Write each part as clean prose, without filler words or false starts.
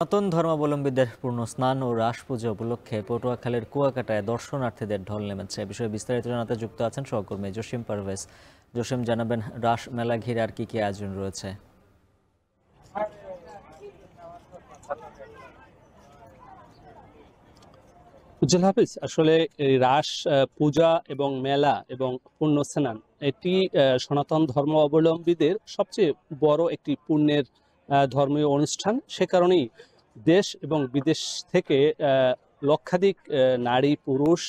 সনাতন ধর্মাবলম্বীদের পূর্ণ স্নান ও রাস পুজো উপলক্ষে পটুয়াখালীর কুয়াকাটায় দর্শনার্থীদের ঢল নেমেছে। এ বিষয়ে বিস্তারিত জানাতে যুক্ত আছেন সহকর্মী জসিম পারভেজ। জসিম, জানাবেন রাস মেলা ঘিরে আর কি আয়োজন রয়েছে? উজ্জ্বল হাফিজ, আসলে এই রাস পূজা এবং মেলা এবং পুণ্য স্নান এটি সনাতন ধর্ম অবলম্বীদের সবচেয়ে বড় একটি পুণ্যের ধর্মীয় অনুষ্ঠান। সে কারণেই দেশ এবং বিদেশ থেকে লক্ষাধিক নারী, পুরুষ,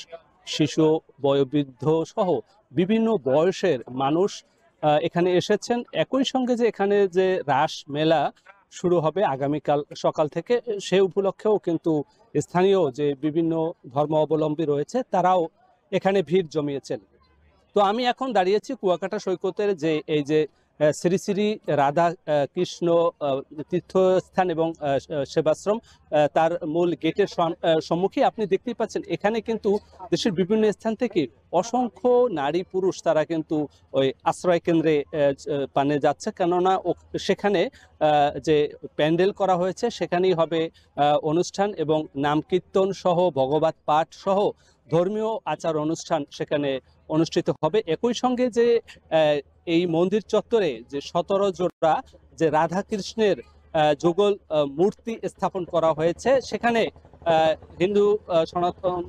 শিশু, বয়োবৃদ্ধ সহ বিভিন্ন বয়সের মানুষ এখানে এসেছেন। একই সঙ্গে যে এখানে যে রাস মেলা শুরু হবে আগামীকাল সকাল থেকে, সে উপলক্ষেও কিন্তু স্থানীয় যে বিভিন্ন ধর্ম অবলম্বী রয়েছে তারাও এখানে ভিড় জমিয়েছেন। তো আমি এখন দাঁড়িয়েছি কুয়াকাটা সৈকতের যে এই যে শ্রী শ্রী রাধা কৃষ্ণ তীর্থস্থান এবং সেবাশ্রম, তার মূল গেটের সম্মুখে আপনি দেখতেই পাচ্ছেন এখানে কিন্তু দেশের বিভিন্ন স্থান থেকে অসংখ্য নারী পুরুষ তারা কিন্তু ওই আশ্রয় কেন্দ্রে পানে যাচ্ছে, কেননা সেখানে যে প্যান্ডেল করা হয়েছে সেখানেই হবে অনুষ্ঠান এবং নাম কীর্তন সহ ভগবত পাঠ সহ ধর্মীয় আচার অনুষ্ঠান সেখানে অনুষ্ঠিত হবে। একই সঙ্গে যে এই মন্দির চত্বরে যে 17 জোড়া যে রাধা কৃষ্ণের যুগল মূর্তি স্থাপন করা হয়েছে, সেখানে হিন্দু সনাতন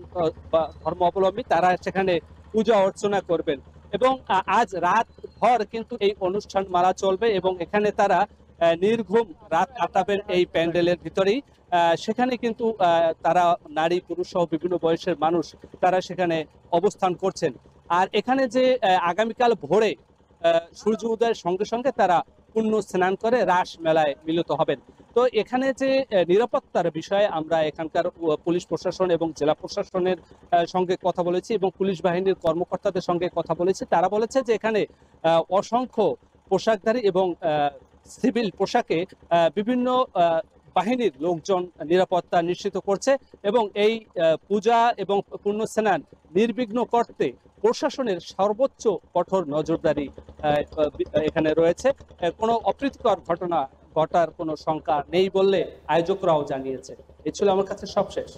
ধর্ম অবলম্বী তারা সেখানে পূজা অর্চনা করবেন এবং আজ রাত ভর কিন্তু এই অনুষ্ঠান মালা চলবে এবং এখানে তারা নির্ঘুম রাত কাটাবেন এই প্যান্ডেলের ভিতরেই। সেখানে কিন্তু তারা নারী পুরুষ সহ বিভিন্ন বয়সের মানুষ তারা সেখানে অবস্থান করছেন। আর এখানে যে আগামীকাল ভোরে সূর্য উদয়ের সঙ্গে সঙ্গে তারা পুণ্য স্নান করে রাস মেলায় মিলিত হবেন। তো এখানে যে নিরাপত্তার বিষয়ে আমরা এখানকার পুলিশ প্রশাসন এবং জেলা প্রশাসনের সঙ্গে কথা বলেছি এবং পুলিশ বাহিনীর কর্মকর্তাদের সঙ্গে কথা বলেছি। তারা বলেছে যে এখানে অসংখ্য পোশাকধারী এবং সিভিল পোশাকে বিভিন্ন বাহিনীর লোকজন নিরাপত্তা নিশ্চিত করছে এবং এই পূজা এবং পুণ্য স্নান নির্বিঘ্ন করতে প্রশাসনের সর্বোচ্চ কঠোর নজরদারি এখানে রয়েছে। কোনো অপ্রীতিকর ঘটনা ঘটার কোনো শঙ্কা নেই বললে আয়োজকরাও জানিয়েছে। এই ছিল আমার কাছে সবশেষ।